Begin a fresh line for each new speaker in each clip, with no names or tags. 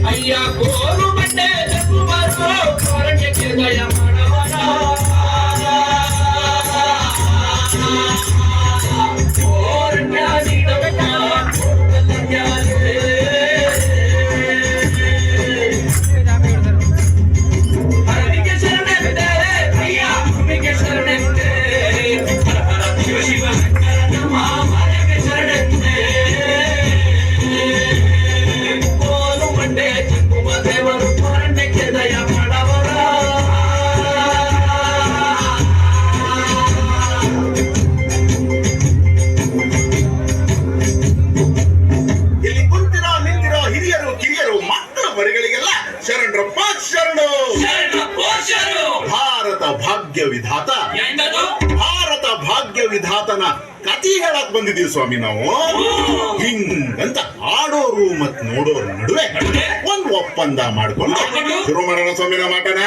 ಅಯ್ಯ ಕೋರು ಬಂಡೆ ದಯ ಮಾಡವರ
ಭಾಗ್ಯ ವಿಧಾತ ಭಾರತ ಭಾಗ್ಯ ವಿಧಾತನ ಕಥೆ ಹೇಳಕ್ ಬಂದಿದೀವಿ ಸ್ವಾಮಿ ನಾವು. ಹಿಂಗಂತ ಆಡೋರು ಮತ್ ನೋಡೋರು ನಡುವೆ ಒಂದು ಒಪ್ಪಂದ ಮಾಡ್ಕೊಂಡು ಶುರು ಮಾಡೋಣ ಸ್ವಾಮಿನ ಮಾಟನ.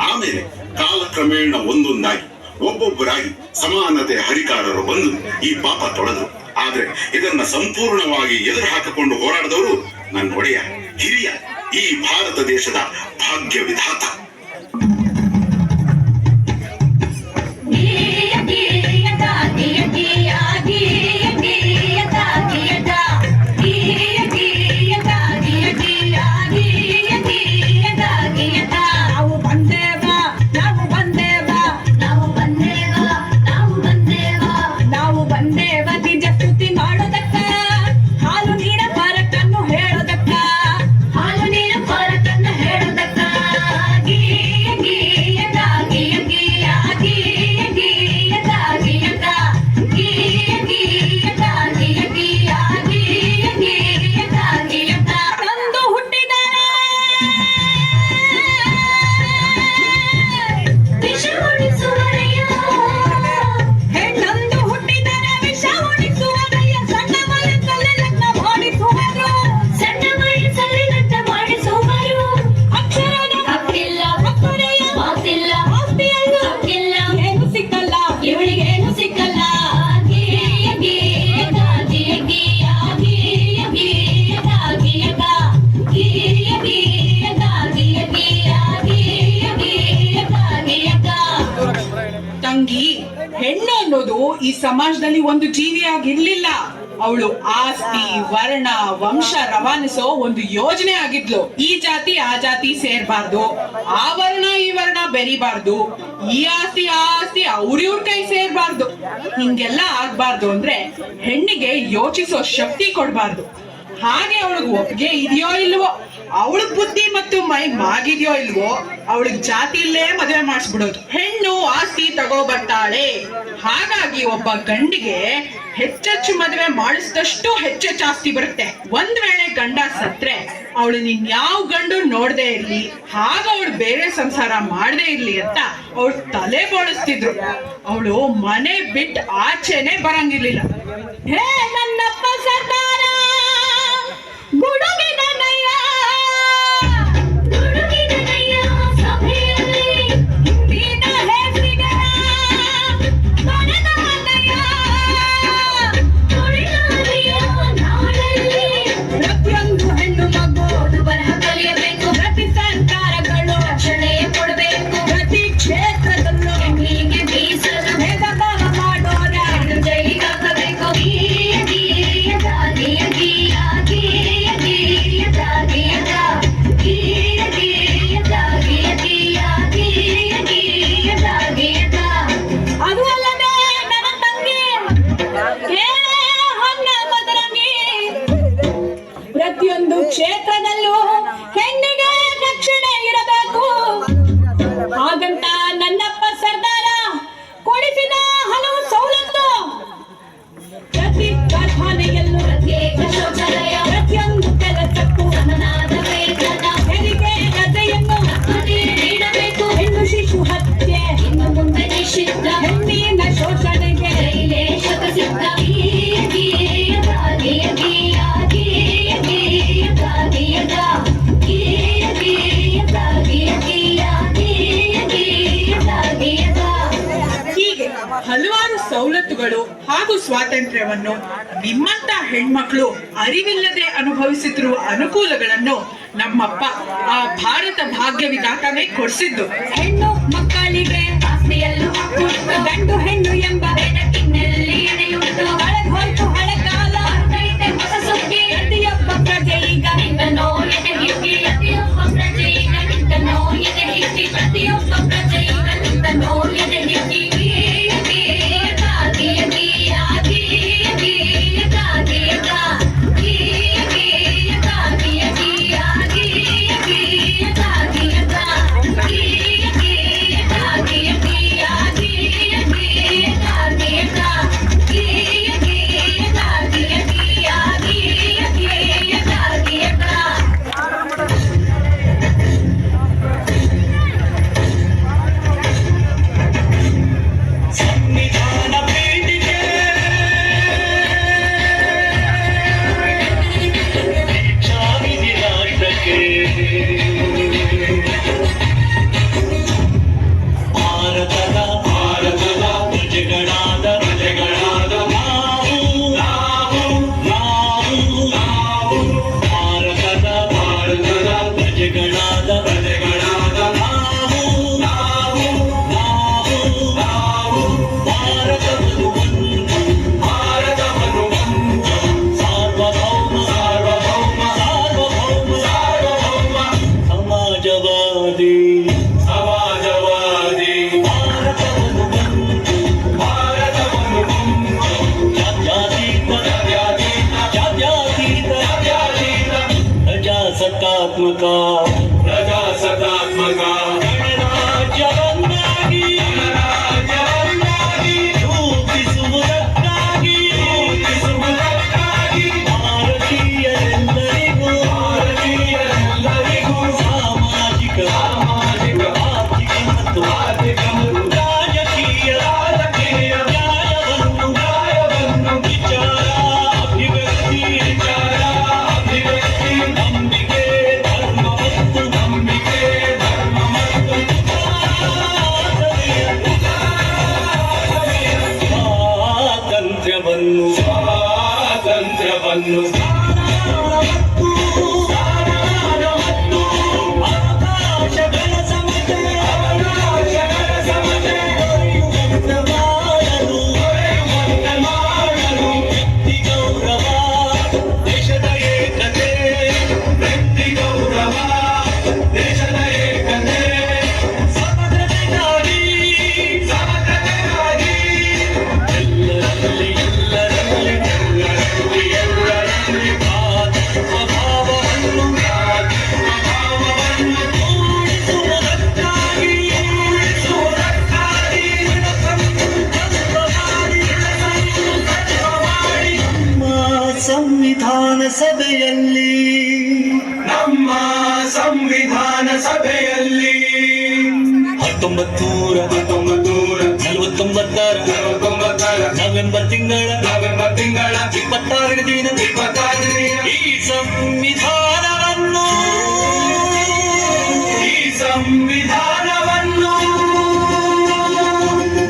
ಆಮೇಲೆ ಕಾಲಕ್ರಮೇಣ ಒಂದೊಂದಾಗಿ ಒಬ್ಬೊಬ್ಬರಾಗಿ ಸಮಾನತೆ ಹರಿಕಾರರು ಬಂದು ಈ ಪಾಪ ತೊಳೆದ್ರು. ಆದ್ರೆ ಇದನ್ನ ಸಂಪೂರ್ಣವಾಗಿ ಎದುರು ಹಾಕಿಕೊಂಡು ಹೋರಾಡಿದವರು ನನ್ನ ಒಡೆಯ ಹಿರಿಯ ಈ ಭಾರತ ದೇಶದ ಭಾಗ್ಯ ವಿಧಾತ.
ಹಾಲು ನೀರ ಪರಕನ್ನು ಹೇಳೋದಕ್ಕಾಗಿ ಹೆಣ್ಣು ಅನ್ನೋದು ಈ ಸಮಾಜದಲ್ಲಿ ಒಂದು ಜೀವಿಯಾಗಿರ್ಲಿಲ್ಲ. ಅವಳು ಆಸ್ತಿ, ವರ್ಣ, ವಂಶ ರವಾನಿಸೋ ಒಂದು ಯೋಜನೆ ಆಗಿದ್ಲು. ಈ ಜಾತಿ ಆ ಜಾತಿ ಸೇರ್ಬಾರ್ದು, ಆ ವರ್ಣ ಈ ವರ್ಣ ಬೆರಿಬಾರ್ದು, ಈ ಆಸ್ತಿ ಆ ಆಸ್ತಿ ಅವ್ರಿವ್ರ ಕೈ ಸೇರ್ಬಾರ್ದು. ಹಿಂಗೆಲ್ಲ ಆಗ್ಬಾರ್ದು ಅಂದ್ರೆ ಹೆಣ್ಣಿಗೆ ಯೋಚಿಸೋ ಶಕ್ತಿ ಕೊಡ್ಬಾರ್ದು. ಹಾಗೆ ಅವಳಿಗೆ ಒಪ್ಪಿಗೆ ಇದೆಯೋ ಇಲ್ವೋ, ಅವಳಿಗೆ ಬುದ್ಧಿ ಮತ್ತು ಮೈ ಮಾಗಿದೆಯೋ ಇಲ್ವೋ, ಅವಳಿಗೆ ಜಾತಿಯಲ್ಲೇ ಮದುವೆ ಮಾಡಿಸ್ಬಿಡೋದು. ಹೆಣ್ಣು ಆಸ್ತಿ ತಗೋ ಬರ್ತಾಳೆ. ಹಾಗಾಗಿ ಒಬ್ಬ ಗಂಡಿಗೆ ಹೆಚ್ಚೆಚ್ಚು ಮದುವೆ ಮಾಡಿಸಿದಷ್ಟು ಹೆಚ್ಚೆಚ್ಚು ಆಸ್ತಿ ಬರುತ್ತೆ. ಒಂದ್ ವೇಳೆ ಗಂಡ ಸತ್ರೆ ಅವಳು ಇನ್ಯಾವ ಗಂಡು ನೋಡದೆ ಇರ್ಲಿ, ಹಾಗ ಅವಳು ಬೇರೆ ಸಂಸಾರ ಮಾಡದೇ ಇರ್ಲಿ ಅಂತ ಅವಳು ತಲೆ ಬೋಳಿಸ್ತಿದ್ರು. ಅವಳು ಮನೆ ಬಿಟ್ಟು ಆಚೆನೆ ಬರಂಗಿರ್ಲಿಲ್ಲ. ಹೇ ನನ್ನಪ್ಪ ಸರ್ದಾರ ಗುಡುಗಿದನಯ್ಯ, ಗುಡುಗಿದನಯ್ಯ ಸಭೆಯಲ್ಲಿ ಹಿಂದಿನ ಹೆಸರಿಗರ ತೊರೆದವನಯ್ಯ, ತೊರೆದವನಯ್ಯ ನಾಡಲ್ಲಿ ಪ್ರತಿಯೊಂದು ಹೆಣ್ಣು ಮಗು ಬರಹ ಕಲಿಯಬೇಕು. ಪ್ರತಿ ಸರ್ಕಾರಗಳು ರಕ್ಷಣೆ ಕೊಡಬೇಕು. ಪ್ರತಿ ಕ್ಷೇತ್ರದಲ್ಲೂ ಹೆಣ್ಣಿಗೆ ಮೀಸಲು ಭೇದ ಭಾವ ಮಾಡೋರ ಜೈಲಿಗೆ ಹಾಕಬೇಕು. ಅದು ಅಲ್ಲದೆ ನನ್ನ ತಂಗಿ ಹೊನ್ನ ಮದರಂಗಿ, ಪ್ರತಿಯೊಂದು ಕ್ಷೇತ್ರದಲ್ಲೂ ಹೆಣ್ಣಿಗೆ ರಕ್ಷಣೆ ಇರಬೇಕು. ಹಾಗಂತ ನನ್ನಪ್ಪ ಸರ್ದಾರ ಕೊಡಿಸಿದ ಹಲವು ಸವಲತ್ತು. ಪ್ರತಿ ಕಾರ್ಖಾನೆಯಲ್ಲೂ ಪ್ರತ್ಯೇಕ ಶೌಚಾಲಯ, ಪ್ರತಿಯೊಂದು ಕೆಲಸಕ್ಕೂ ಸಮನಾದ ವೇತನ, ಹೆರಿಗೆ ರಜೆಯನ್ನು ನೀಡಬೇಕು. ಹೆಣ್ಣು ಶಿಶು ಹತ್ಯೆ ಇನ್ನು ಮುಂದೆ ನಿಷಿದ್ಧ, ಹೆಣ್ಣಿನ ಶೋಷಣೆಗೆ ಜೈಲೇ ಶತಸಿದ್ಧ. ಹೀಗೆ ಹಲವಾರು ಸವಲತ್ತುಗಳು ಹಾಗೂ ಸ್ವಾತಂತ್ರ್ಯವನ್ನು ನಿಮ್ಮಂತ ಹೆಣ್ಮಕ್ಳು ಅರಿವಿಲ್ಲದೆ ಅನುಭವಿಸುತ್ತಿರುವ ಅನುಕೂಲಗಳನ್ನು ನಮ್ಮಪ್ಪ ಆ ಭಾರತ ಭಾಗ್ಯ ವಿಧಾತನೇ ಕೊಡಿಸಿದ್ದು. ಹೆಣ್ಣು ಮಕ್ಕಳಿಗೆ ಆಸ್ತಿಯಲ್ಲೂ ಹಕ್ಕುಂಟು, ಗಂಡು ಹೆಣ್ಣು ಎಂಬ ಬೆಳಕಿನಲ್ಲಿ ಎಡೆಯುಂಟು. ಹೊರತು ಹಳೆ ಕಾಲ ಹೊಸ ಸುಗ್ಗಿ, ಪ್ರತಿಯೊಬ್ಬ ಪ್ರಜೆ ಈಗ ನಿಂತನೋ ಎದೆ ಹಿಗ್ಗಿ, ಪ್ರತಿಯೊಬ್ಬ ಪ್ರಜೆ ಈಗ ನಿಂತನೋ ಎದೆ ಹಿಗ್ಗಿ, ಪ್ರತಿಯೊಬ್ಬ ಪ್ರಜೆ ಈಗ ನಿಂತನೋ ಎದೆ ಹಿಗ್ಗಿ.
ಪ್ರಜಾಸತ್ತಾತ್ಮಕ
ಗಣರಾಜ್ಯವನ್ನಾಗಿ ರೂಪಿಸುವುದಕ್ಕಾಗಿ ಭಾರತೀಯರೆಲ್ಲರಿಗೂ ಸಾಮಾಜಿಕ ಆರ್ಥಿಕ ಮತ್ತು ರಾಜಕೀಯ ನ್ಯಾಯವನ್ನು ವಿಚಾರ ಅಭಿವ್ಯಕ್ತಿ ನಂಬಿಕೆ ಧರ್ಮ ಮತ್ತು ಸ್ವಾತಂತ್ರ್ಯವನ್ನು ಅವಕಾಶಗಳ ಸಮತೆ ಸಭೆಯಲ್ಲಿ 1949 ನವೆಂಬರ್ ತಿಂಗಳ 26 ದಿನ ಈ ಸಂವಿಧಾನವನ್ನು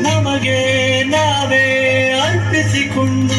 ನಮಗೆ ನಾವೇ ಅರ್ಪಿಸಿಕೊಂಡು